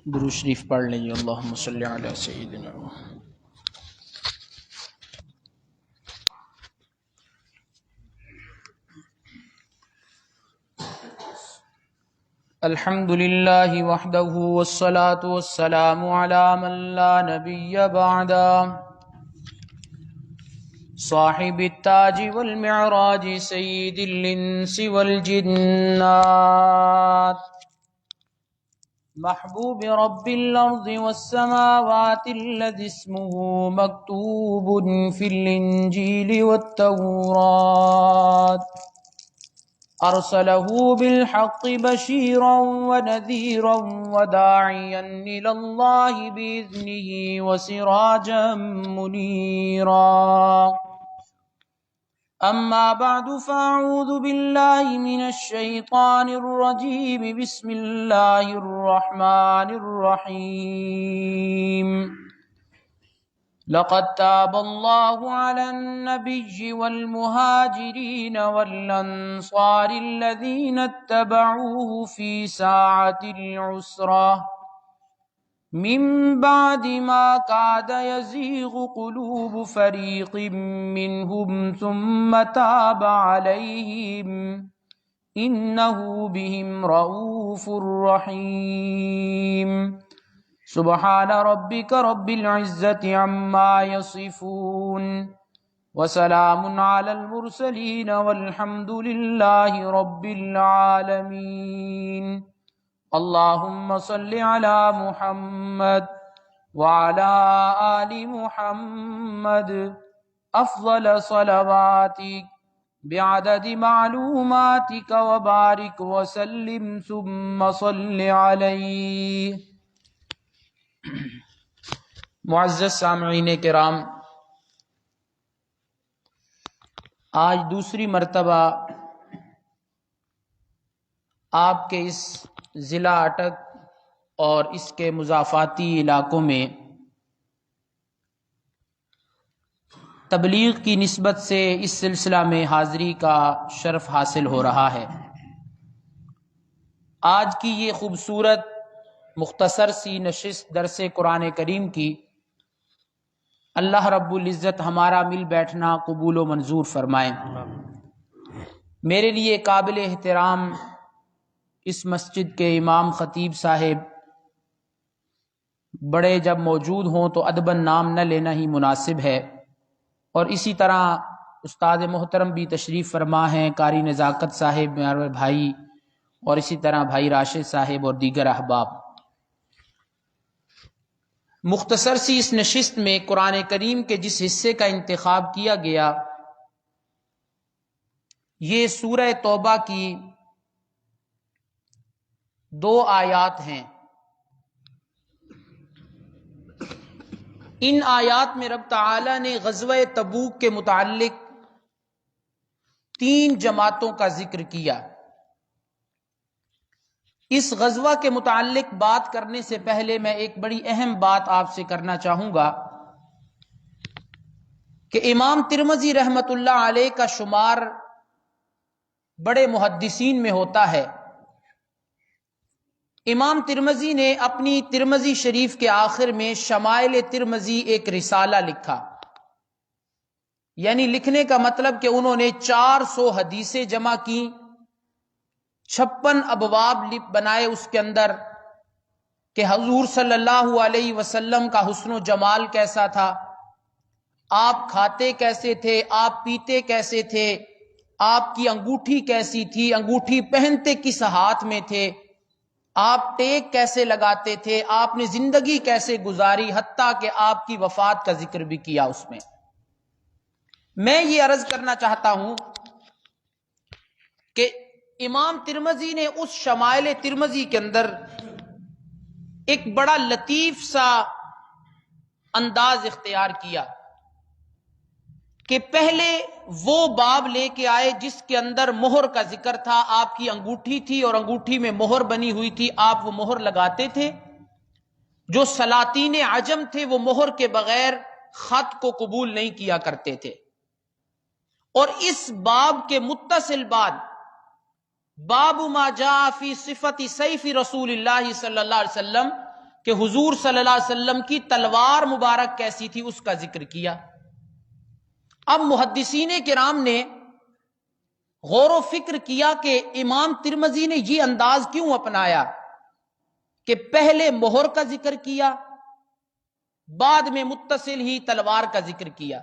درود شریف پڑھ لیجیے، اللہم صلی علی سیدنا الحمد للہ وحدہ والصلاة والسلام علی من لا نبی بعدہ صاحب التاج والمعراج سید الانس والجنات محبوب رب الارض والسماوات الذي اسمه مكتوب في الانجيل والتوراة ارسله بالحق بشيرا ونذيرا وداعيا الى الله باذنه وسراجا منيرا اما بعد فاعوذ بالله من الشيطان الرجيم بسم الله الرحمن الرحيم لقد تاب الله على النبي والمهاجرين والأنصار الذين اتبعوه في ساعة العسرة من بعد ما كاد يزيغ قلوب فريق منهم ثم تاب عليهم إنه بهم رؤوف رحيم سبحان ربك رب العزة عما يصفون وسلام على المرسلين والحمد لله رب العالمين اللهم صل على محمد وعلى آل محمد أفضل صلواتك بعدد معلوماتك وبارك وسلم ثم صل عليه. معزز سامعین کرام، آج دوسری مرتبہ آپ کے اس ضلع اٹک اور اس کے مضافاتی علاقوں میں تبلیغ کی نسبت سے اس سلسلہ میں حاضری کا شرف حاصل ہو رہا ہے. آج کی یہ خوبصورت مختصر سی نشست درس قرآن کریم کی اللہ رب العزت ہمارا مل بیٹھنا قبول و منظور فرمائے. میرے لیے قابل احترام اس مسجد کے امام خطیب صاحب بڑے جب موجود ہوں تو ادباً نام نہ لینا ہی مناسب ہے، اور اسی طرح استاد محترم بھی تشریف فرما ہیں، قاری نزاکت صاحب میرے بھائی، اور اسی طرح بھائی راشد صاحب اور دیگر احباب. مختصر سی اس نشست میں قرآن کریم کے جس حصے کا انتخاب کیا گیا یہ سورہ توبہ کی 2 آیات ہیں. ان آیات میں رب تعالی نے غزوہ تبوک کے متعلق 3 جماعتوں کا ذکر کیا. اس غزوہ کے متعلق بات کرنے سے پہلے میں ایک بڑی اہم بات آپ سے کرنا چاہوں گا کہ امام ترمذی رحمت اللہ علیہ کا شمار بڑے محدثین میں ہوتا ہے. امام ترمذی نے اپنی ترمذی شریف کے آخر میں شمائل ترمذی ایک رسالہ لکھا، یعنی لکھنے کا مطلب کہ انہوں نے 400 حدیثیں جمع کی، 56 ابواب بنائے اس کے اندر کہ حضور صلی اللہ علیہ وسلم کا حسن و جمال کیسا تھا، آپ کھاتے کیسے تھے، آپ پیتے کیسے تھے، آپ کی انگوٹھی کیسی تھی، انگوٹھی پہنتے کس ہاتھ میں تھے، آپ ٹیک کیسے لگاتے تھے، آپ نے زندگی کیسے گزاری، حتیٰ کہ آپ کی وفات کا ذکر بھی کیا اس میں. میں یہ عرض کرنا چاہتا ہوں کہ امام ترمذی نے اس شمائل ترمذی کے اندر ایک بڑا لطیف سا انداز اختیار کیا کہ پہلے وہ باب لے کے آئے جس کے اندر مہر کا ذکر تھا، آپ کی انگوٹھی تھی اور انگوٹھی میں مہر بنی ہوئی تھی، آپ وہ مہر لگاتے تھے. جو سلاطین عجم تھے وہ مہر کے بغیر خط کو قبول نہیں کیا کرتے تھے. اور اس باب کے متصل بعد باب ما جاء فی صفت سیف رسول اللہ صلی اللہ علیہ وسلم کہ حضور صلی اللہ علیہ وسلم کی تلوار مبارک کیسی تھی اس کا ذکر کیا۔ اب محدثین کرام نے غور و فکر کیا کہ امام ترمذی نے یہ انداز کیوں اپنایا کہ پہلے مہر کا ذکر کیا بعد میں متصل ہی تلوار کا ذکر کیا۔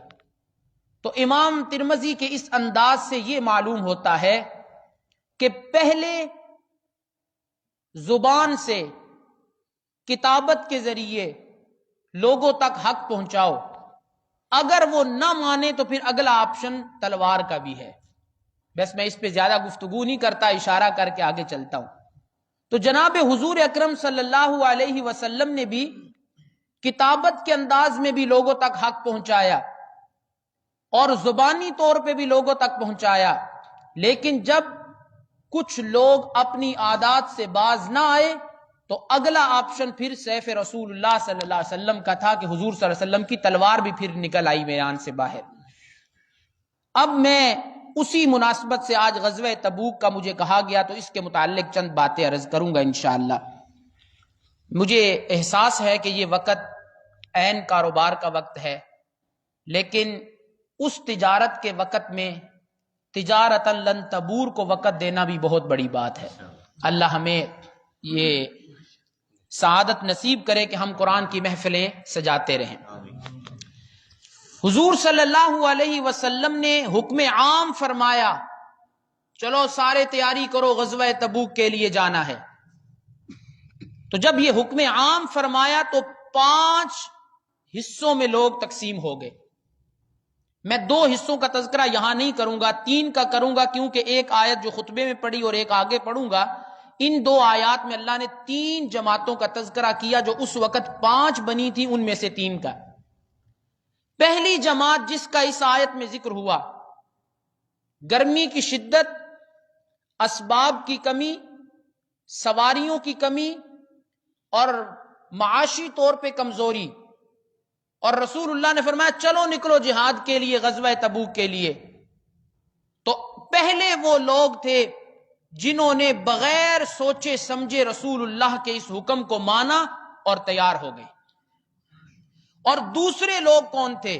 تو امام ترمذی کے اس انداز سے یہ معلوم ہوتا ہے کہ پہلے زبان سے کتابت کے ذریعے لوگوں تک حق پہنچاؤ، اگر وہ نہ مانے تو پھر اگلا آپشن تلوار کا بھی ہے۔ بس میں اس پہ زیادہ گفتگو نہیں کرتا، اشارہ کر کے آگے چلتا ہوں۔ تو جناب حضور اکرم صلی اللہ علیہ وسلم نے بھی کتابت کے انداز میں بھی لوگوں تک حق پہنچایا اور زبانی طور پہ بھی لوگوں تک پہنچایا، لیکن جب کچھ لوگ اپنی عادات سے باز نہ آئے تو اگلا آپشن پھر سیف رسول اللہ صلی اللہ علیہ وسلم کا تھا کہ حضور صلی اللہ علیہ وسلم کی تلوار بھی پھر نکل آئی میدان سے باہر۔ اب میں اسی مناسبت سے آج غزوہ تبوک کا مجھے کہا گیا تو اس کے متعلق چند باتیں عرض کروں گا انشاءاللہ۔ مجھے احساس ہے کہ یہ وقت عین کاروبار کا وقت ہے، لیکن اس تجارت کے وقت میں تجارت لن تبور کو وقت دینا بھی بہت بڑی بات ہے۔ اللہ ہمیں یہ سعادت نصیب کرے کہ ہم قرآن کی محفلیں سجاتے رہیں۔ حضور صلی اللہ علیہ وسلم نے حکم عام فرمایا، چلو سارے تیاری کرو غزوہ تبوک کے لیے جانا ہے۔ تو جب یہ حکم عام فرمایا تو 5 حصوں میں لوگ تقسیم ہو گئے۔ میں 2 حصوں کا تذکرہ یہاں نہیں کروں گا، 3 کا کروں گا، کیونکہ ایک آیت جو خطبے میں پڑھی اور ایک آگے پڑھوں گا، ان 2 آیات میں اللہ نے 3 جماعتوں کا تذکرہ کیا جو اس وقت 5 بنی تھی، ان میں سے 3 کا۔ پہلی جماعت جس کا اس آیت میں ذکر ہوا، گرمی کی شدت، اسباب کی کمی، سواریوں کی کمی اور معاشی طور پہ کمزوری، اور رسول اللہ نے فرمایا چلو نکلو جہاد کے لیے، غزوہ تبوک کے لیے۔ تو پہلے وہ لوگ تھے جنہوں نے بغیر سوچے سمجھے رسول اللہ کے اس حکم کو مانا اور تیار ہو گئے۔ اور دوسرے لوگ کون تھے؟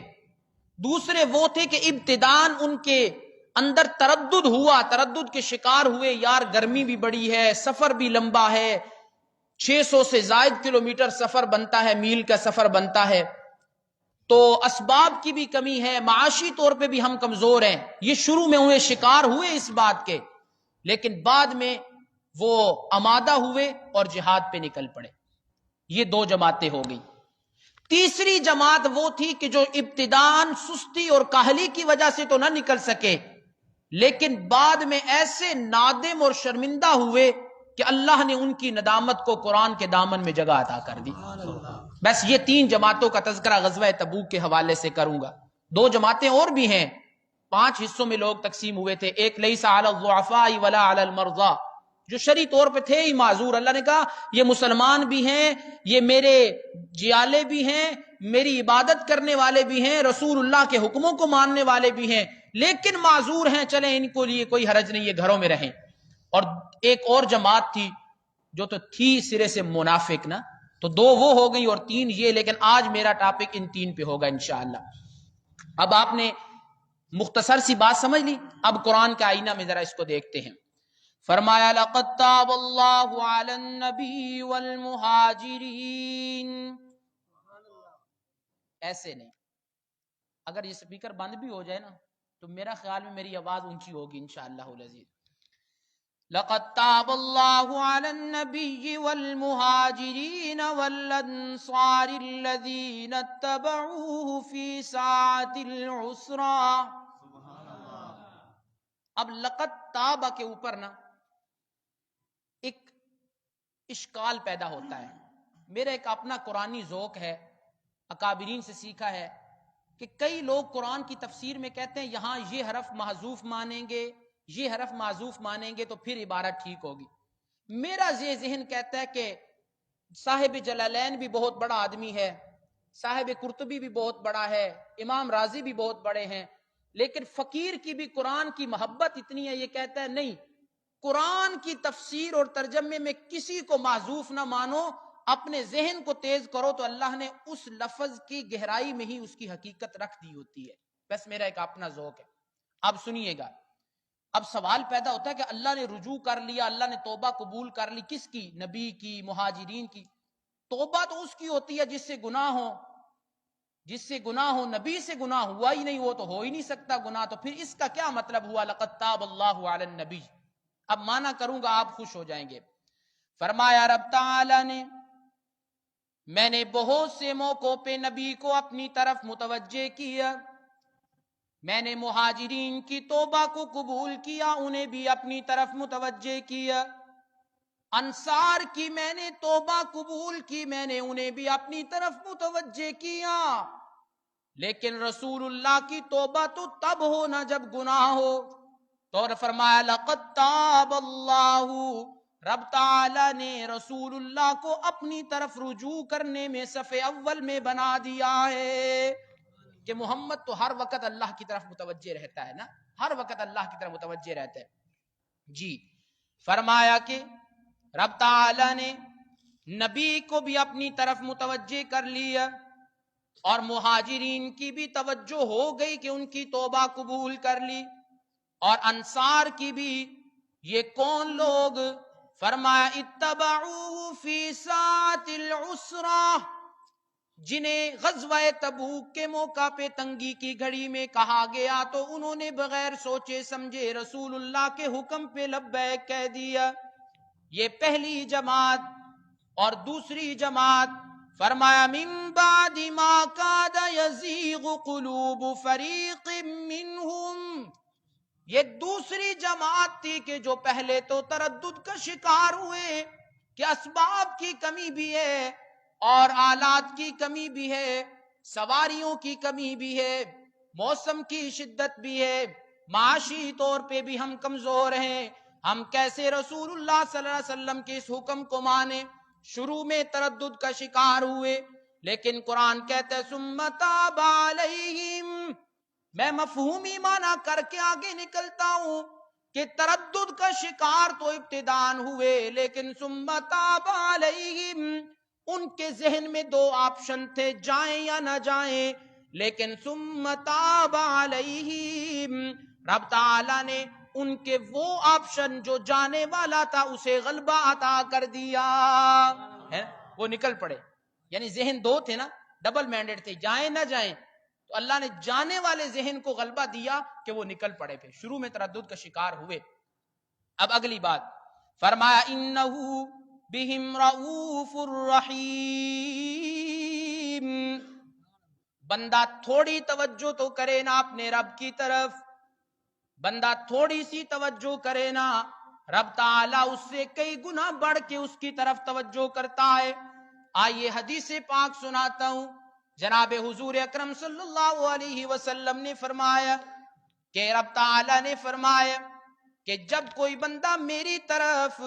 دوسرے وہ تھے کہ ابتداً ان کے اندر تردد ہوا، تردد کے شکار ہوئے، یار گرمی بھی بڑی ہے، سفر بھی لمبا ہے، 600 سے زائد کلومیٹر سفر بنتا ہے، میل کا سفر بنتا ہے، تو اسباب کی بھی کمی ہے، معاشی طور پہ بھی ہم کمزور ہیں۔ یہ شروع میں ہوئے، شکار ہوئے اس بات کے، لیکن بعد میں وہ آمادہ ہوئے اور جہاد پہ نکل پڑے۔ یہ 2 جماعتیں ہو گئی۔ تیسری جماعت وہ تھی کہ جو ابتداً سستی اور کاہلی کی وجہ سے تو نہ نکل سکے، لیکن بعد میں ایسے نادم اور شرمندہ ہوئے کہ اللہ نے ان کی ندامت کو قرآن کے دامن میں جگہ عطا کر دی۔ بس یہ 3 جماعتوں کا تذکرہ غزوہ تبوک کے حوالے سے کروں گا۔ 2 جماعتیں اور بھی ہیں، 5 حصوں میں لوگ تقسیم ہوئے تھے۔ ایک لیس علی الضعفاء ولا علی المرضى، جو شرعی طور پہ تھے ہی معذور، اللہ نے کہا یہ مسلمان بھی ہیں، یہ میرے جیالے بھی ہیں، میری عبادت کرنے والے بھی ہیں، رسول اللہ کے حکموں کو ماننے والے بھی ہیں، لیکن معذور ہیں، چلیں ان کو لیے کوئی حرج نہیں ہے، گھروں میں رہیں۔ اور ایک اور جماعت تھی جو تو تھی سرے سے منافق نا، تو 2 وہ ہو گئی اور 3 یہ، لیکن آج میرا ٹاپک ان 3 پہ ہوگا انشاءاللہ۔ اب آپ نے مختصر سی بات سمجھ لی، اب قرآن کے آئینہ میں ذرا اس کو دیکھتے ہیں۔ فرمایا لقد تاب اللہ علی النبی والمہاجرین، ایسے نہیں، اگر یہ سپیکر بند بھی ہو جائے نا تو میرا خیال میں میری آواز اونچی ہوگی انشاءاللہ العزیز۔ لقد تاب اللہ علی النبی والمہاجرین والانصار الذین اتبعوه فی ساعة العسرى۔ اب لقد تاب کے اوپر نا ایک اشکال پیدا ہوتا ہے۔ میرا ایک اپنا قرآنی ذوق ہے، اکابرین سے سیکھا ہے کہ کئی لوگ قرآن کی تفسیر میں کہتے ہیں یہاں یہ حرف محذوف مانیں گے، یہ حرف معذوف مانیں گے تو پھر عبارت ٹھیک ہوگی۔ میرا یہ ذہن کہتا ہے کہ صاحب جلالین بھی بہت بڑا آدمی ہے، صاحب قرطبی بھی بہت بڑا ہے، امام راضی بھی بہت بڑے ہیں، لیکن فقیر کی بھی قرآن کی محبت اتنی ہے، یہ کہتا ہے نہیں، قرآن کی تفسیر اور ترجمے میں کسی کو معذوف نہ مانو، اپنے ذہن کو تیز کرو تو اللہ نے اس لفظ کی گہرائی میں ہی اس کی حقیقت رکھ دی ہوتی ہے۔ بس میرا ایک اپنا ذوق ہے۔ اب سنیے گا، اب سوال پیدا ہوتا ہے کہ اللہ نے رجوع کر لیا، اللہ نے توبہ قبول کر لی، کس کی؟ نبی کی، مہاجرین کی۔ توبہ تو اس کی ہوتی ہے جس سے گناہ ہو، جس سے گناہ ہو۔ نبی سے گناہ ہوا ہی نہیں، وہ تو ہو ہی نہیں سکتا گناہ، تو پھر اس کا کیا مطلب ہوا لقد تاب اللہ علی النبی؟ اب مانا کروں گا، آپ خوش ہو جائیں گے۔ فرمایا رب تعالی نے، میں نے بہت سے موقعوں پہ نبی کو اپنی طرف متوجہ کیا، میں نے مہاجرین کی توبہ کو قبول کیا، انہیں بھی اپنی طرف متوجہ کیا، انصار کی میں نے توبہ قبول کی، میں نے انہیں بھی اپنی طرف متوجہ کیا، لیکن رسول اللہ کی توبہ تو تب ہو نا جب گناہ ہو۔ تو فرمایا لقد تاب اللہ، رب تعالی نے رسول اللہ کو اپنی طرف رجوع کرنے میں صف اول میں بنا دیا ہے، کہ محمد تو ہر وقت اللہ کی طرف متوجہ رہتا ہے نا، ہر وقت اللہ کی طرف متوجہ رہتا ہے جی۔ فرمایا کہ رب تعالی نے نبی کو بھی اپنی طرف متوجہ کر لیا، اور مہاجرین کی بھی توجہ ہو گئی کہ ان کی توبہ قبول کر لی، اور انصار کی بھی۔ یہ کون لوگ؟ فرمایا اتبعوہ فی ساعۃ العسرہ، جنہیں غزوہ تبوک کے موقع پہ تنگی کی گھڑی میں کہا گیا تو انہوں نے بغیر سوچے سمجھے رسول اللہ کے حکم پہ لبیک کہہ دیا، یہ پہلی جماعت۔ اور دوسری جماعت فرمایا من بعد ما کاد یزیغ قلوب فریق منہم، یہ دوسری جماعت تھی کہ جو پہلے تو تردد کا شکار ہوئے کہ اسباب کی کمی بھی ہے اور آلات کی کمی بھی ہے، سواریوں کی کمی بھی ہے، موسم کی شدت بھی ہے، معاشی طور پہ بھی ہم کمزور ہیں، ہم کیسے رسول اللہ صلی اللہ علیہ وسلم کے اس حکم کو مانے۔ شروع میں تردد کا شکار ہوئے، لیکن قرآن کہتا ہے ثم تاب علیہم، میں مفہومی معنی کر کے آگے نکلتا ہوں کہ تردد کا شکار تو ابتدان ہوئے، لیکن ثم تاب علیہم، ان کے ذہن میں دو آپشن تھے، جائیں یا نہ جائیں، لیکن ثم تاب علیہم، رب تعالی نے ان کے وہ آپشن جو جانے والا تھا اسے غلبہ عطا کر دیا ہے، وہ نکل پڑے۔ یعنی ذہن دو تھے نا، ڈبل مینڈیٹ تھے، جائیں نہ جائیں، تو اللہ نے جانے والے ذہن کو غلبہ دیا کہ وہ نکل پڑے، پھر شروع میں تردد کا شکار ہوئے۔ اب اگلی بات فرمایا انہو بہم رؤوف الرحیم، بندہ تھوڑی توجہ تو کرے نا اپنے رب کی طرف، بندہ تھوڑی سی توجہ کرے نا، رب تعالیٰ اس سے کئی گنا بڑھ کے اس کی طرف توجہ کرتا ہے۔ آئیے حدیث پاک سناتا ہوں، جناب حضور اکرم صلی اللہ علیہ وسلم نے فرمایا کہ رب تعالیٰ نے فرمایا کہ جب کوئی بندہ میری طرف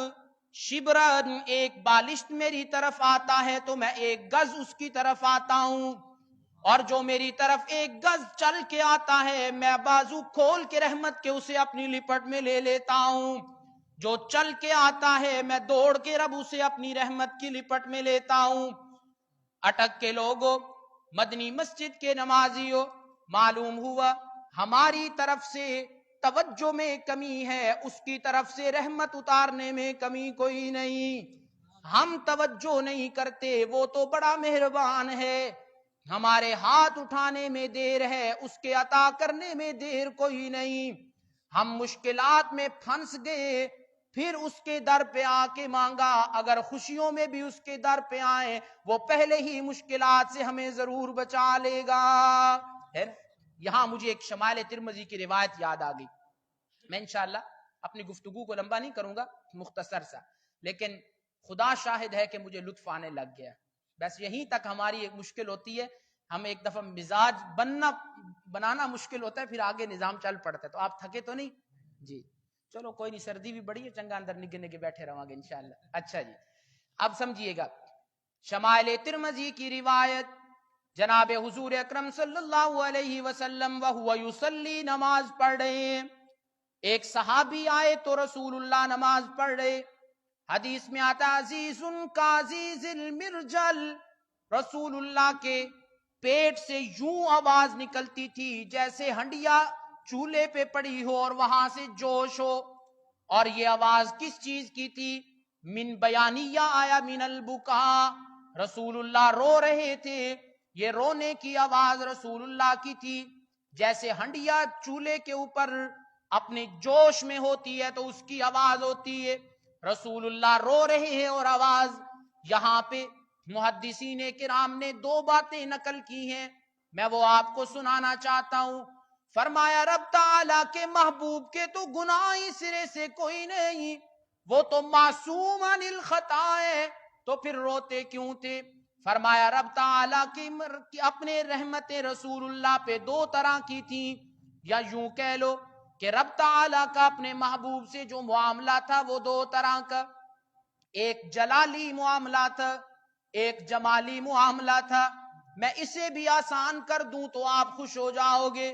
شبرن ایک بالشت میری طرف آتا ہے تو میں ایک گز اس کی طرف آتا ہوں، اور جو میری طرف ایک گز چل کے آتا ہے میں بازو کھول کے رحمت کے اسے اپنی لپٹ میں لے لیتا ہوں، جو چل کے آتا ہے میں دوڑ کے رب اسے اپنی رحمت کی لپٹ میں لیتا ہوں۔ اٹک کے لوگوں، مدنی مسجد کے نمازیوں، معلوم ہوا ہماری طرف سے توجہ میں کمی ہے، اس کی طرف سے رحمت اتارنے میں کمی کوئی نہیں۔ ہم توجہ نہیں کرتے، وہ تو بڑا مہربان ہے، ہمارے ہاتھ اٹھانے میں دیر ہے، اس کے عطا کرنے میں دیر کوئی نہیں۔ ہم مشکلات میں پھنس گئے، پھر اس کے در پہ آ کے مانگا، اگر خوشیوں میں بھی اس کے در پہ آئیں وہ پہلے ہی مشکلات سے ہمیں ضرور بچا لے گا۔ یہاں مجھے ایک شمائل ترمذی کی روایت یاد آ گئی، میں انشاءاللہ اپنی گفتگو کو لمبا نہیں کروں گا، مختصر سا، لیکن خدا شاہد ہے کہ مجھے لطف آنے لگ گیا۔ بس یہیں تک ہماری ایک مشکل ہوتی ہے، ہم ایک دفعہ مزاج بنانا مشکل ہوتا ہے، پھر آگے نظام چل پڑتا ہے۔ تو آپ تھکے تو نہیں جی؟ چلو کوئی نہیں، سردی بھی بڑی ہے، چنگا اندر نگے نگے بیٹھے رہوں گے انشاءاللہ۔ اچھا جی، اب سمجھیے گا، شمائل ترمذی کی روایت، جناب حضور اکرم صلی اللہ علیہ وسلم وہو یصلی نماز پڑھ رہے ہیں. ایک صحابی آئے تو رسول اللہ نماز پڑھ رہے. حدیث میں آتا عزیز کا عزیز المرجل، رسول اللہ کے پیٹ سے یوں آواز نکلتی تھی جیسے ہنڈیا چولہے پہ پڑی ہو اور وہاں سے جوش ہو. اور یہ آواز کس چیز کی تھی؟ من بیانیہ آیا من البکا، رسول اللہ رو رہے تھے. یہ رونے کی آواز رسول اللہ کی تھی. جیسے ہنڈیا چولہے کے اوپر اپنے جوش میں ہوتی ہے تو اس کی آواز ہوتی ہے. رسول اللہ رو رہے ہیں اور آواز. یہاں پہ محدثین کرام نے دو باتیں نقل کی ہیں، میں وہ آپ کو سنانا چاہتا ہوں. فرمایا رب تعالیٰ کے محبوب کے تو گناہ سرے سے کوئی نہیں، وہ تو معصوم عن الخطا ہے، تو پھر روتے کیوں تھے؟ فرمایا رب تعالیٰ کی اپنے رحمت رسول اللہ پہ دو طرح کی تھی، یا یوں کہہ لو کہ رب تعالیٰ کا اپنے محبوب سے جو معاملہ تھا وہ دو طرح کا، ایک جلالی معاملہ تھا، ایک جمالی معاملہ تھا. میں اسے بھی آسان کر دوں تو آپ خوش ہو جاؤ گے.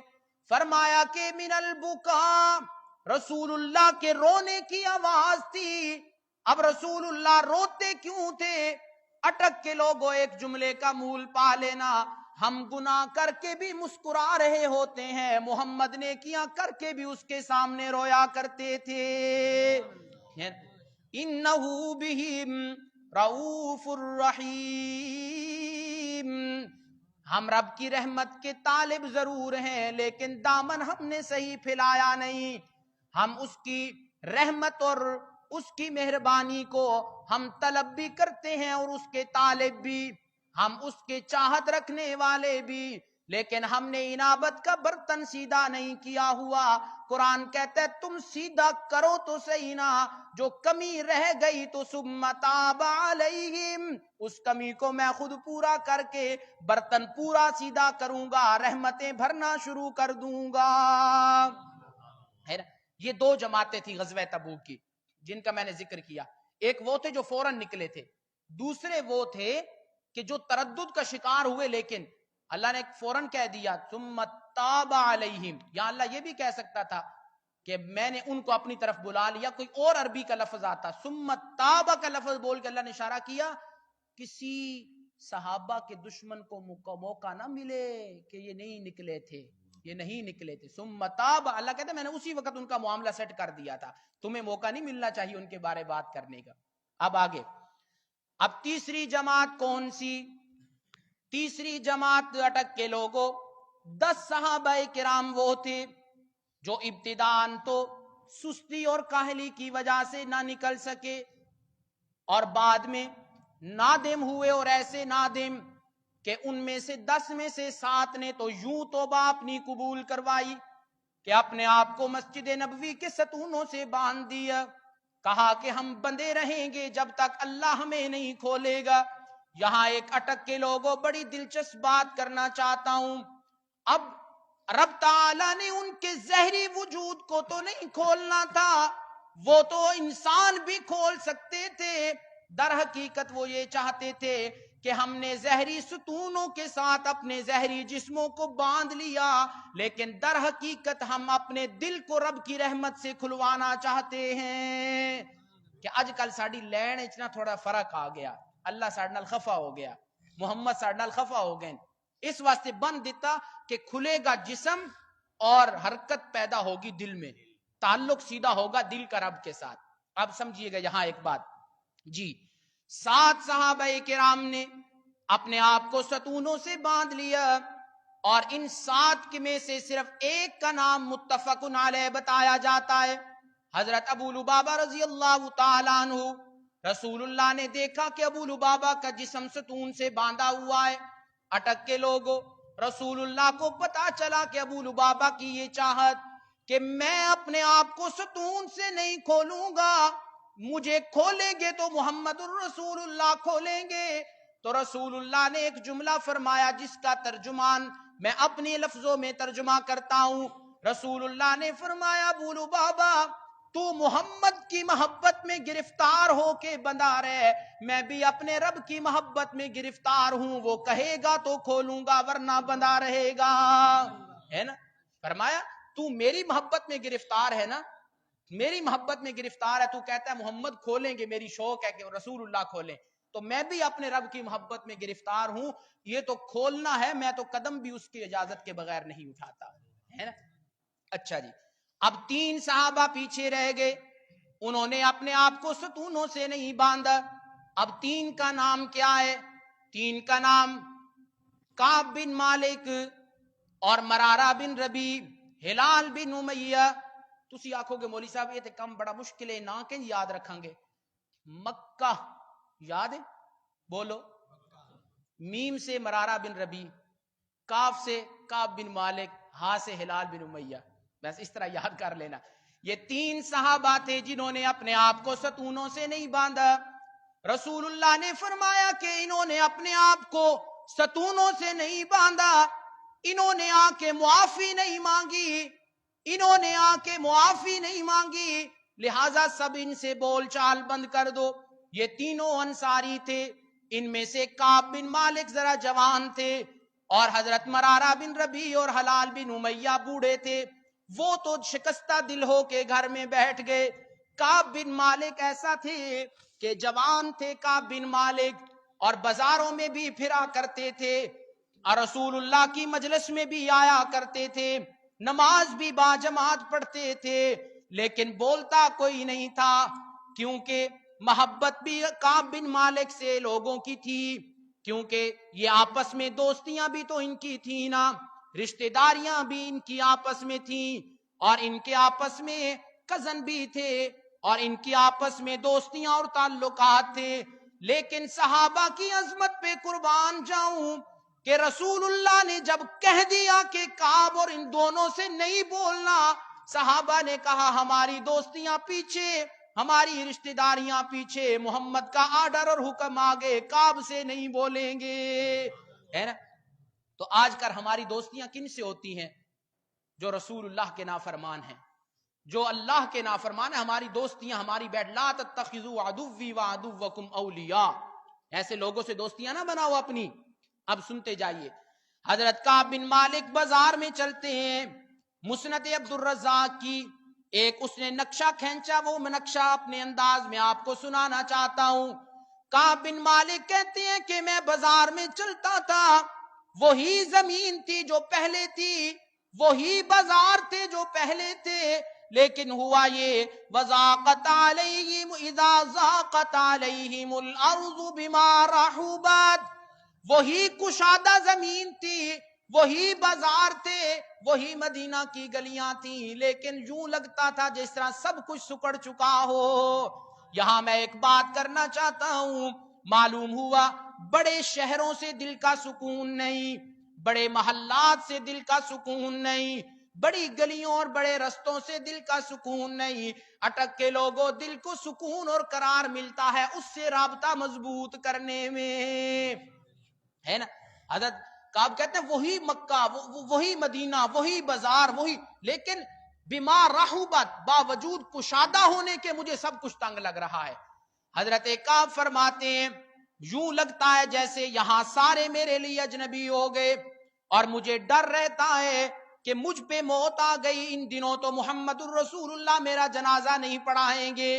فرمایا کہ من البکا، رسول اللہ کے رونے کی آواز تھی. اب رسول اللہ روتے کیوں تھے؟ اٹک کے لوگوں ایک جملے کا مول پا لینا، ہم گناہ کر کے بھی مسکرا رہے ہوتے ہیں، محمد نے کیا کر کے بھی اس کے سامنے رویا کرتے تھے. انہو بہم رؤوف الرحیم، ہم رب کی رحمت کے طالب ضرور ہیں لیکن دامن ہم نے صحیح پھیلایا نہیں. ہم اس کی رحمت اور اس کی مہربانی کو ہم طلب بھی کرتے ہیں اور اس کے طالب بھی، ہم اس کے چاہت رکھنے والے بھی، لیکن ہم نے انابت کا برتن سیدھا نہیں کیا ہوا. قرآن کہتا ہے تم سیدھا کرو تو صحیح نا، جو کمی رہ گئی تو ثم تاب علیہم، اس کمی کو میں خود پورا کر کے برتن پورا سیدھا کروں گا، رحمتیں بھرنا شروع کر دوں گا. یہ دو جماعتیں تھی غزوہ تبوک کی جن کا میں نے ذکر کیا. ایک وہ تھے جو فوراً نکلے تھے، دوسرے وہ تھے کہ جو تردد کا شکار ہوئے، لیکن اللہ نے فوراً کہہ دیا ثم تاب علیہم. یا اللہ یہ بھی کہہ سکتا تھا کہ میں نے ان کو اپنی طرف بلا لیا، کوئی اور عربی کا لفظ آتا، ثم تاب کا لفظ بول کے اللہ نے اشارہ کیا کسی صحابہ کے دشمن کو موقع نہ ملے کہ یہ نہیں نکلے تھے، یہ نہیں نکلے تھے. ثم تاب، اللہ کہتے ہیں میں نے اسی وقت ان کا معاملہ سیٹ کر دیا تھا، تمہیں موقع نہیں ملنا چاہیے ان کے بارے بات کرنے کا. اب آگے، اب تیسری جماعت کون سی؟ تیسری جماعت اٹک کے لوگوں 10 صحابہ کرام وہ تھے جو ابتداءً تو سستی اور کاہلی کی وجہ سے نہ نکل سکے، اور بعد میں نادم ہوئے، اور ایسے نادم کہ ان میں سے 10 میں سے 7 نے تو یوں توبہ اپنی قبول کروائی کہ اپنے آپ کو مسجد نبوی کے ستونوں سے باندھ دیا، کہا کہ ہم بندے رہیں گے جب تک اللہ ہمیں نہیں کھولے گا. یہاں ایک اٹک کے لوگوں بڑی دلچسپ بات کرنا چاہتا ہوں. اب رب تعالیٰ نے ان کے ظاہری وجود کو تو نہیں کھولنا تھا، وہ تو انسان بھی کھول سکتے تھے. در حقیقت وہ یہ چاہتے تھے کہ ہم نے ظاہری ستونوں کے ساتھ اپنے ظاہری جسموں کو باندھ لیا، لیکن در حقیقت ہم اپنے دل کو رب کی رحمت سے کھلوانا چاہتے ہیں. کہ اج کل ساڑی لین اتنا تھوڑا فرق آ گیا، اللہ ساڑے نال خفا ہو گیا، محمد ساڑے نال خفا ہو گئے، اس واسطے بند دیتا کہ کھلے گا جسم اور حرکت پیدا ہوگی دل میں، تعلق سیدھا ہوگا دل کا رب کے ساتھ. اب سمجھیے گا یہاں ایک بات جی، 7 صحابہ کرام نے اپنے آپ کو ستونوں سے باندھ لیا، اور ان 7 میں سے صرف ایک کا نام متفق علیہ بتایا جاتا ہے، حضرت ابو لبابہ رضی اللہ تعالیٰ عنہ. رسول اللہ نے دیکھا کہ ابو لبابہ کا جسم ستون سے باندھا ہوا ہے. اٹک کے لوگوں، رسول اللہ کو پتا چلا کہ ابو لبابہ کی یہ چاہت کہ میں اپنے آپ کو ستون سے نہیں کھولوں گا، مجھے کھولیں گے تو محمد الرسول اللہ کھولیں گے. تو رسول اللہ نے ایک جملہ فرمایا جس کا ترجمان میں اپنے لفظوں میں ترجمہ کرتا ہوں. رسول اللہ نے فرمایا ابو لبابہ تو محمد کی محبت میں گرفتار ہو کے بندہ رہے، میں بھی اپنے رب کی محبت میں گرفتار ہوں، وہ کہے گا تو کھولوں گا ورنہ بندہ رہے گا، ہے نا؟ فرمایا تو میری محبت میں گرفتار ہے نا، میری محبت میں گرفتار ہے، تو کہتا ہے محمد کھولیں گے، میری شوق ہے کہ رسول اللہ کھولیں، تو میں بھی اپنے رب کی محبت میں گرفتار ہوں، یہ تو کھولنا ہے، میں تو قدم بھی اس کی اجازت کے بغیر نہیں اٹھاتا، ہے نا؟ اچھا جی، اب 3 صحابہ پیچھے رہ گئے، انہوں نے اپنے آپ کو ستونوں سے نہیں باندھا۔ اب 3 کا نام کیا ہے؟ 3 کا نام کعب بن مالک اور مرارہ بن ربی، ہلال بن امیہ۔ تسی آکھو گے مولوی صاحب یہ تے کم بڑا مشکل ہے، نہ کہ یاد رکھیں گے۔ مکہ یاد ہے؟ بولو۔ میم سے مرارہ بن ربی، کاف سے کعب بن مالک، ہاں سے ہلال بن امیہ، بس اس طرح یاد کر لینا۔ یہ 3 صحابہ تھے جنہوں نے اپنے آپ کو ستونوں سے نہیں باندھا۔ رسول اللہ نے فرمایا کہ انہوں نے اپنے آپ کو ستونوں سے نہیں باندھا، انہوں نے آ کے معافی نہیں مانگی، انہوں نے آ کے معافی نہیں مانگی، لہٰذا سب ان سے بول چال بند کر دو۔ یہ تینوں انصاری تھے، ان میں سے کعب بن مالک ذرا جوان تھے، اور حضرت مرارہ بن ربی اور ہلال بن امیہ بوڑھے تھے، وہ تو شکستہ دل ہو کے گھر میں بیٹھ گئے۔ کعب بن مالک ایسا تھے کہ جوان تھے کعب بن مالک، اور بازاروں میں بھی پھرا کرتے تھے، اور رسول اللہ کی مجلس میں بھی آیا کرتے تھے، نماز بھی باجماعت پڑھتے تھے، لیکن بولتا کوئی نہیں تھا، کیونکہ محبت بھی کعب بن مالک سے لوگوں کی تھی، کیونکہ یہ آپس میں دوستیاں بھی تو ان کی تھیں نا، رشتہ داریاں بھی ان کی آپس میں تھیں، اور ان کے آپس میں کزن بھی تھے، اور ان کی آپس میں دوستیاں اور تعلقات تھے۔ لیکن صحابہ کی عظمت پہ قربان جاؤں کہ رسول اللہ نے جب کہہ دیا کہ کعب اور ان دونوں سے نہیں بولنا، صحابہ نے کہا ہماری دوستیاں پیچھے، ہماری رشتہ داریاں پیچھے، محمد کا آرڈر اور حکم آگے، کعب سے نہیں بولیں گے، ہے نا؟ تو آج کل ہماری دوستیاں کن سے ہوتی ہیں؟ جو رسول اللہ کے نافرمان ہیں، جو اللہ کے نافرمان ہیں، ہماری دوستیاں، ہماری بیٹھ لا تتخذوا عدوی وعدوکم اولیاء، ایسے لوگوں سے دوستیاں نہ بناؤ اپنی۔ اب سنتے جائیے، حضرت کعب بن مالک بازار میں چلتے ہیں، مسند عبد الرزاق کی ایک اس نے نقشہ کھینچا، وہ نقشہ اپنے انداز میں آپ کو سنانا چاہتا ہوں۔ کعب بن مالک کہتے ہیں کہ میں بازار میں چلتا تھا، وہی زمین تھی جو پہلے تھی، وہی بازار تھے جو پہلے تھے، لیکن ہوا یہ وَضَاقَتْ عَلَيْهِمْ إِذَا ضَاقَتْ عَلَيْهِمُ الْأَرْضُ بِمَا رَحُبَتْ، وہی کشادہ زمین تھی، وہی بازار تھے، وہی مدینہ کی گلیاں تھیں، لیکن یوں لگتا تھا جس طرح سب کچھ سکڑ چکا ہو۔ یہاں میں ایک بات کرنا چاہتا ہوں، معلوم ہوا بڑے شہروں سے دل کا سکون نہیں، بڑے محلات سے دل کا سکون نہیں، بڑی گلیوں اور بڑے رستوں سے دل کا سکون نہیں، اٹک کے لوگوں دل کو سکون اور قرار ملتا ہے اس سے رابطہ مضبوط کرنے میں، ہے نا؟ حضرت کعب کہتے ہیں وہی مکہ، وہی مدینہ، وہی بازار، وہی، لیکن بما رحبت، باوجود کشادہ ہونے کے مجھے سب کچھ تنگ لگ رہا ہے۔ حضرت کعب فرماتے ہیں یوں لگتا ہے جیسے یہاں سارے میرے لیے اجنبی ہو گئے، اور مجھے ڈر رہتا ہے کہ مجھ پہ موت آ گئی، ان دنوں تو محمد الرسول اللہ میرا جنازہ نہیں پڑھائیں گے،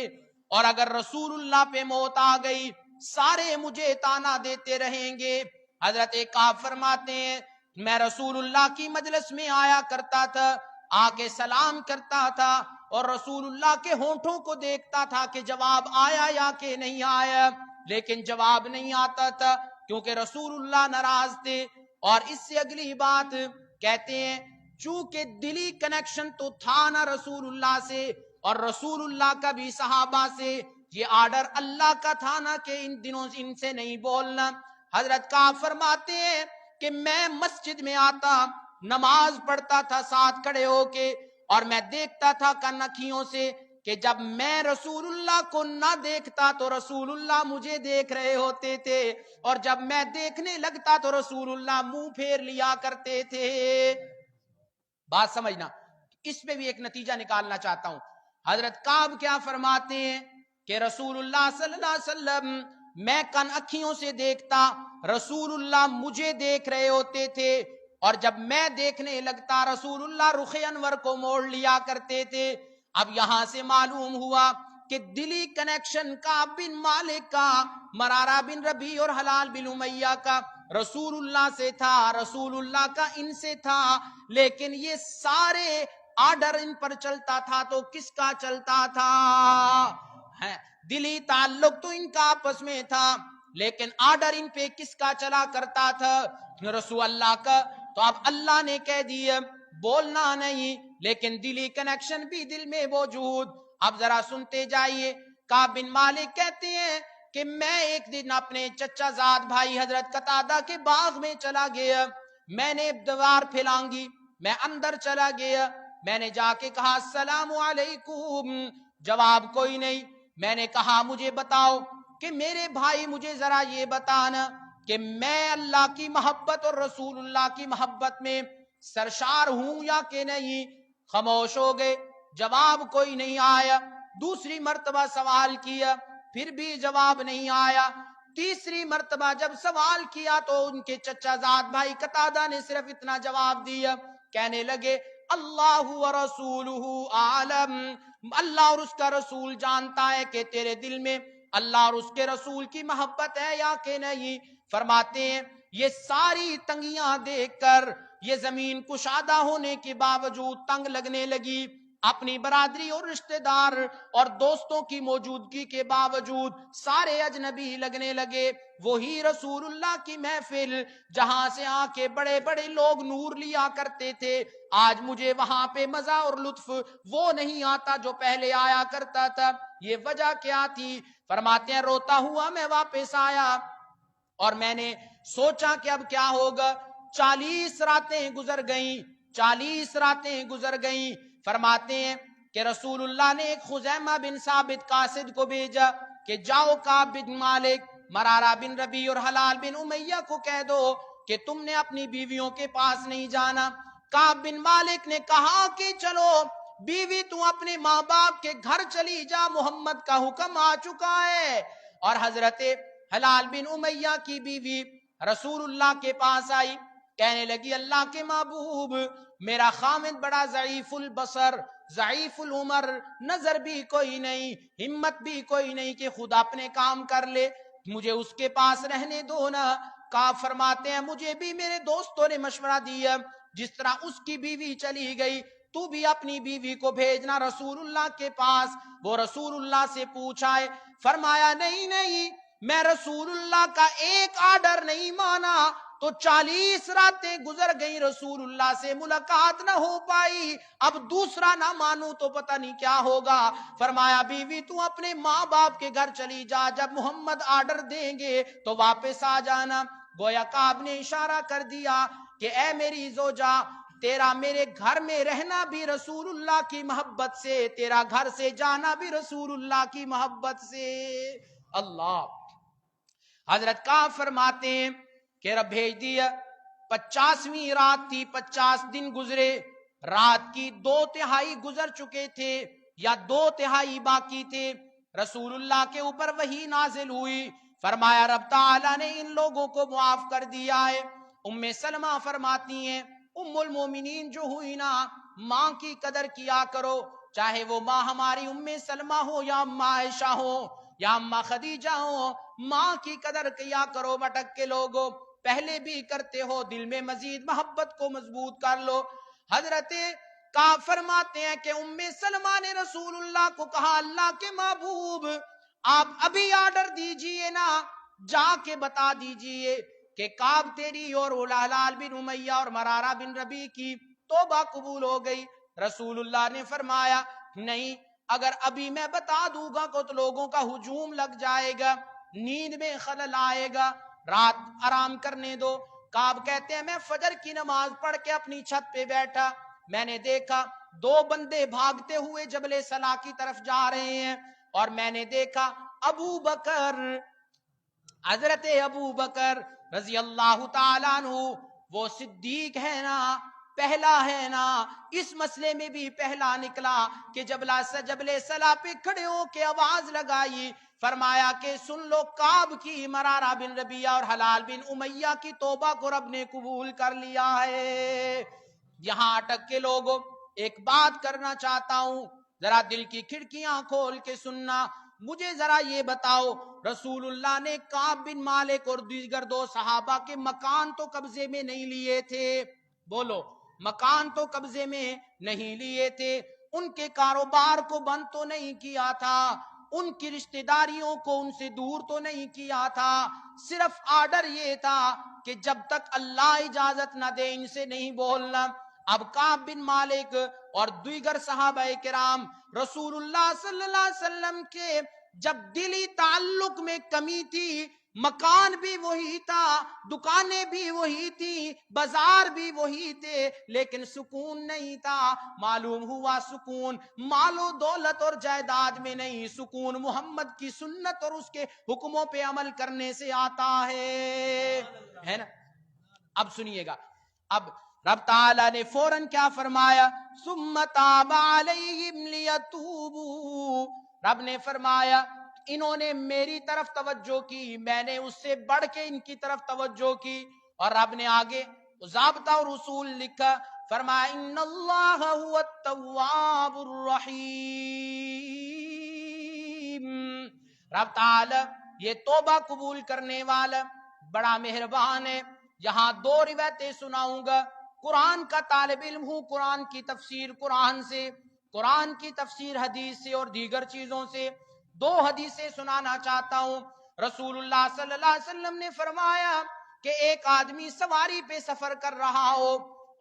اور اگر رسول اللہ پہ موت آ گئی سارے مجھے تانا دیتے رہیں گے۔ حضرت کعب فرماتے ہیں میں رسول اللہ کی مجلس میں آیا کرتا تھا، آ کے سلام کرتا تھا، اور رسول اللہ کے ہونٹوں کو دیکھتا تھا کہ جواب آیا یا کہ نہیں آیا، لیکن جواب نہیں آتا تھا کیونکہ رسول اللہ ناراض تھے۔ اور اس سے اگلی بات کہتے ہیں چونکہ دلی کنیکشن تو تھا نا رسول اللہ سے، اور رسول اللہ کا بھی صحابہ سے، یہ آرڈر اللہ کا تھا نا کہ ان دنوں ان سے نہیں بولنا۔ حضرت کعب فرماتے ہیں کہ میں مسجد میں آتا، نماز پڑھتا تھا ساتھ کھڑے ہو کے، اور میں دیکھتا تھا کن اکھیوں سے کہ جب میں رسول اللہ کو نہ دیکھتا تو رسول اللہ مجھے دیکھ رہے ہوتے تھے، اور جب میں دیکھنے لگتا تو رسول اللہ منہ پھیر لیا کرتے تھے۔ بات سمجھنا، اس میں بھی ایک نتیجہ نکالنا چاہتا ہوں۔ حضرت کعب کیا فرماتے ہیں کہ رسول اللہ صلی اللہ علیہ وسلم میں کن اکھیوں سے دیکھتا، رسول اللہ مجھے دیکھ رہے ہوتے تھے، اور جب میں دیکھنے لگتا رسول اللہ رخ انور کو موڑ لیا کرتے تھے۔ اب یہاں سے معلوم ہوا کہ دلی کنیکشن کعب بن مالک کا، مرارہ بن ربیع اور ہلال بن امیہ کا رسول اللہ سے تھا، رسول اللہ کا ان سے تھا، لیکن یہ سارے آرڈر ان پر چلتا تھا تو کس کا چلتا تھا؟ دلی تعلق تو ان کا آپس میں تھا، لیکن آرڈر ان پہ کس کا چلا کرتا تھا؟ رسول اللہ کا۔ تو اب اللہ نے کہہ دیا بولنا نہیں، لیکن دلی کنیکشن بھی دل میں موجود۔ اب ذرا سنتے جائیے، کعب بن مالک کہتے ہیں کہ میں ایک دن اپنے چچا زاد بھائی حضرت قتادہ کے باغ میں چلا گیا، میں نے دیوار پھیلانگی، میں اندر چلا گیا، میں نے جا کے کہا السلام علیکم، جواب کوئی نہیں۔ میں نے کہا مجھے بتاؤ کہ میرے بھائی مجھے ذرا یہ بتانا کہ میں اللہ کی محبت اور رسول اللہ کی محبت میں سرشار ہوں یا کہ نہیں۔ خاموش ہو گئے، جواب کوئی نہیں آیا۔ دوسری مرتبہ سوال کیا، پھر بھی جواب نہیں آیا۔ تیسری مرتبہ جب سوال کیا تو ان کے چچا زاد بھائی قتادہ نے صرف اتنا جواب دیا، کہنے لگے اللہ ورسولہ عالم، اللہ اور اس کا رسول جانتا ہے کہ تیرے دل میں اللہ اور اس کے رسول کی محبت ہے یا کہ نہیں۔ فرماتے ہیں یہ ساری تنگیاں دیکھ کر یہ زمین کشادہ ہونے کے باوجود تنگ لگنے لگی، اپنی برادری اور رشتہ دار اور دوستوں کی موجودگی کے باوجود سارے اجنبی لگنے لگے۔ وہی رسول اللہ کی محفل جہاں سے آ کے بڑے بڑے لوگ نور لیا کرتے تھے، آج مجھے وہاں پہ مزہ اور لطف وہ نہیں آتا جو پہلے آیا کرتا تھا۔ یہ وجہ کیا تھی؟ فرماتے ہیں روتا ہوا میں واپس آیا اور میں نے سوچا کہ اب کیا ہوگا۔ 40 راتیں گزر گئیں، 40 راتیں گزر گئیں۔ فرماتے ہیں کہ رسول اللہ نے ایک خزیمہ بن ثابت قاصد کو بھیجا کہ جاؤ کعب بن مالک، مرارہ بن ربیع اور ہلال بن امیہ کو کہہ دو کہ تم نے اپنی بیویوں کے پاس نہیں جانا۔ کعب بن مالک نے کہا کہ چلو بیوی تو اپنے ماں باپ کے گھر چلی جا، محمد کا حکم آ چکا ہے۔ اور حضرت ہلال بن امیہ کی بیوی رسول اللہ کے پاس آئی، کہنے لگی اللہ کے محبوب میرا خامد بڑا ضعیف البصر، ضعیف العمر، نظر بھی کوئی نہیں، ہمت بھی کوئی نہیں کہ خود اپنے کام کر لے، مجھے اس کے پاس رہنے دو نا۔ کعب فرماتے ہیں مجھے بھی میرے دوستوں نے مشورہ دیا، جس طرح اس کی بیوی چلی گئی تو بھی اپنی بیوی کو بھیجنا رسول اللہ کے پاس، وہ رسول اللہ سے پوچھائے۔ فرمایا نہیں نہیں، میں رسول اللہ کا ایک آرڈر نہیں مانا تو 40 راتیں گزر گئی، رسول اللہ سے ملاقات نہ ہو پائی، اب دوسرا نہ مانوں تو پتہ نہیں کیا ہوگا۔ فرمایا بیوی تو اپنے ماں باپ کے گھر چلی جا، جب محمد آرڈر دیں گے تو واپس آ جانا۔ گویا کعب نے اشارہ کر دیا کہ اے میری زوجہ، تیرا میرے گھر میں رہنا بھی رسول اللہ کی محبت سے، تیرا گھر سے جانا بھی رسول اللہ کی محبت سے۔ اللہ حضرت کعب فرماتے ہیں کہ رب بھیج دیا، 50ویں رات تھی، 50 دن گزرے، رات کی 2/3 گزر چکے تھے یا 2/3 باقی تھے، رسول اللہ کے اوپر وحی نازل ہوئی۔ فرمایا رب تعالیٰ نے ان لوگوں کو معاف کر دیا ہے۔ ام سلمہ فرماتی ہیں ام المومنین جو ہوئی نا، ماں کی قدر کیا کرو، چاہے وہ ماں ہماری ام سلمہ ہو یا ام عائشہ ہو یا ام خدیجہ ہو، ماں کی قدر کیا کرو۔ بٹک کے لوگوں پہلے بھی کرتے ہو، دل میں مزید محبت کو مضبوط کر لو۔ حضرت کعب فرماتے ہیں کہ ام سلمہ نے رسول اللہ کو کہا اللہ کے محبوب آپ ابھی آرڈر دیجئے نا، جا کے بتا دیجئے کہ کعب تیری اور ہلال بن امیہ اور مرارہ بن ربیع کی توبہ قبول ہو گئی۔ رسول اللہ نے فرمایا نہیں، اگر ابھی میں بتا دوں گا تو لوگوں کا ہجوم لگ جائے گا، نیند میں خلل آئے گا، رات آرام کرنے دو۔ کعب کہتے ہیں میں فجر کی نماز پڑھ کے اپنی چھت پہ بیٹھا، میں نے دیکھا 2 بندے بھاگتے ہوئے جبل سلا کی طرف جا رہے ہیں، اور میں نے دیکھا ابو بکر، حضرت ابو بکر رضی اللہ تعالیٰ عنہ، وہ صدیق ہے نا، پہلا ہے نا، اس مسئلے میں بھی پہلا نکلا کہ جبل سلا پہ کھڑے ہو کے آواز لگائی، فرمایا کہ سن لو، کعب کی، مرارہ بن ربیعہ اور حلال بن امیہ کی توبہ کو رب نے قبول کر لیا ہے۔ یہاں اٹک کے لوگوں ایک بات کرنا چاہتا ہوں، ذرا دل کی کھڑکیاں کھول کے سننا، مجھے ذرا یہ بتاؤ، رسول اللہ نے کعب بن مالک اور دیگر 2 صحابہ کے مکان تو قبضے میں نہیں لیے تھے، بولو، مکان تو قبضے میں نہیں لیے تھے، ان کے کاروبار کو بند تو نہیں کیا تھا، ان کی رشتہ داریوں کو ان سے دور تو نہیں کیا تھا، صرف آرڈر یہ تھا کہ جب تک اللہ اجازت نہ دے ان سے نہیں بولنا۔ اب کعب بن مالک اور دیگر صحابہ کرام رسول اللہ صلی اللہ علیہ وسلم کے جب دلی تعلق میں کمی تھی، مکان بھی وہی تھا، دکانیں بھی وہی تھی، بازار بھی وہی تھے، لیکن سکون نہیں تھا۔ معلوم ہوا سکون مال و دولت اور جائیداد میں نہیں، سکون محمد کی سنت اور اس کے حکموں پہ عمل کرنے سے آتا ہے نا۔ اب سنیے گا، اب رب تعالیٰ نے فوراً کیا فرمایا، ثم تاب علیہم لیتوبوا، رب نے فرمایا انہوں نے میری طرف توجہ کی، میں نے اس سے بڑھ کے ان کی طرف توجہ کی، اور رب نے آگے ضابطہ اور اصول لکھا، فرمایا ان اللہ هو التواب الرحیم، رب تعالی یہ توبہ قبول کرنے والا بڑا مہربان ہے۔ یہاں 2 روایتیں سناؤں گا، قرآن کا طالب علم ہوں، قرآن کی تفسیر قرآن سے، قرآن کی تفسیر حدیث سے اور دیگر چیزوں سے 2 حدیثیں سنانا چاہتا ہوں۔ رسول اللہ صلی اللہ علیہ وسلم نے فرمایا کہ ایک آدمی سواری پہ سفر کر رہا ہو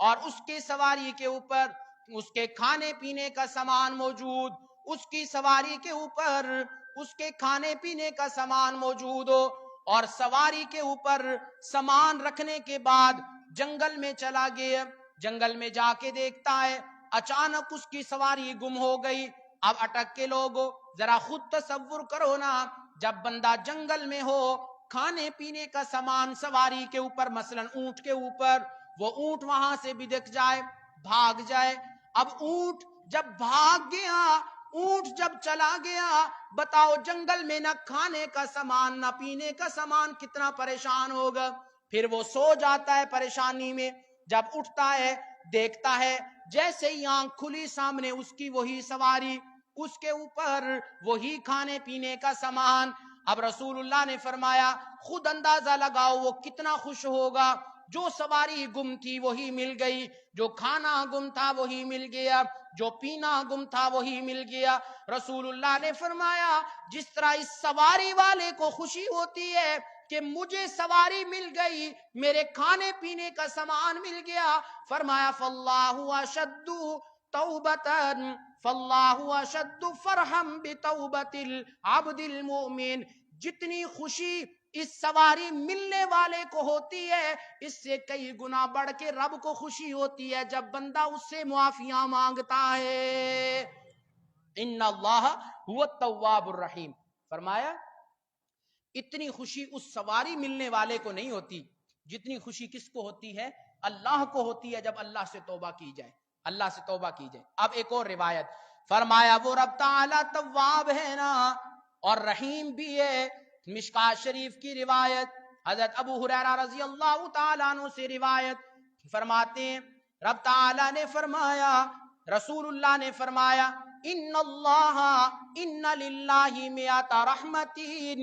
اور اس کے سواری کے اوپر اس کے کھانے پینے کا سامان موجود، اس کی سواری کے اوپر اس کے کھانے پینے کا سامان موجود ہو، اور سواری کے اوپر سامان رکھنے کے بعد جنگل میں چلا گیا، جنگل میں جا کے دیکھتا ہے اچانک اس کی سواری گم ہو گئی۔ اب اٹک کے لوگوں ذرا خود تصور کرو نا، جب بندہ جنگل میں ہو، کھانے پینے کا سامان سواری کے اوپر، مثلا اونٹ کے اوپر، وہ اونٹ وہاں سے بھی دکھ جائے، بھاگ جائے۔ اب اونٹ جب بھاگ گیا، اونٹ جب چلا گیا، بتاؤ جنگل میں نہ کھانے کا سامان نہ پینے کا سامان، کتنا پریشان ہوگا۔ پھر وہ سو جاتا ہے پریشانی میں، جب اٹھتا ہے دیکھتا ہے جیسے ہی آنکھ کھلی سامنے اس کی وہی سواری، اس کے اوپر وہی کھانے پینے کا سامان۔ اب رسول اللہ نے فرمایا خود اندازہ لگاؤ وہ کتنا خوش ہوگا، جو سواری گم تھی وہی مل گئی، جو کھانا گم تھا وہی مل گیا، جو پینا گم تھا وہی مل گیا۔ رسول اللہ نے فرمایا جس طرح اس سواری والے کو خوشی ہوتی ہے کہ مجھے سواری مل گئی، میرے کھانے پینے کا سامان مل گیا، فرمایا فاللہ اشد توبتاً، فاللہ اشد فرحم بتوبت العبد المؤمن، جتنی خوشی اس سواری ملنے والے کو ہوتی ہے، اس سے کئی گنا بڑھ کے رب کو خوشی ہوتی ہے جب بندہ اس سے معافیاں مانگتا ہے۔ ان اللہ هو التواب الرحیم، فرمایا اتنی خوشی اس سواری ملنے والے کو نہیں ہوتی جتنی خوشی کس کو ہوتی ہے، اللہ کو ہوتی ہے، جب اللہ سے توبہ کی جائے، اللہ سے توبہ کی جائے۔ اب ایک اور روایت، فرمایا وہ رب تعالی تواب ہے نا اور رحیم بھی ہے۔ مشکات شریف کی روایت، حضرت ابو ہریرہ رضی اللہ تعالیٰ عنہ سے روایت، فرماتے ہیں رب تعالی نے فرمایا، رسول اللہ نے فرمایا ان اللہ ان للہ مئات رحمتین،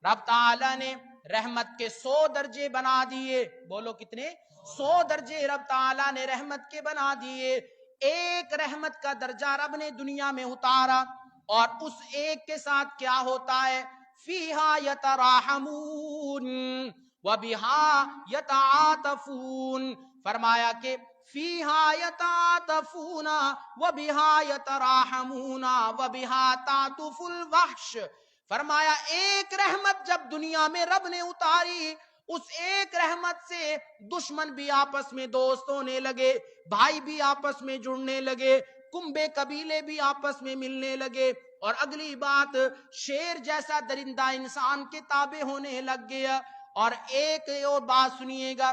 رب تعالی نے رحمت کے 100 درجے بنا دیے، بولو کتنے؟ 100 درجے رب تعالی نے رحمت کے بنا دیے۔ ایک رحمت کا درجہ رب نے دنیا میں اتارا، اور اس ایک کے ساتھ کیا ہوتا ہے، فیہا یتراحمون وبہا یتعاطفون، فرمایا کہ فیہا یتعاطفون وبہا یتراحمون وبہا تعطف الوحش، فرمایا ایک رحمت جب دنیا میں رب نے اتاری، اس ایک رحمت سے دشمن بھی آپس میں دوست ہونے لگے، بھائی بھی آپس میں جڑنے لگے، کنبے قبیلے بھی آپس میں ملنے لگے، اور اگلی بات شیر جیسا درندہ انسان کے تابع ہونے لگ گیا۔ اور ایک اور بات سنیے گا،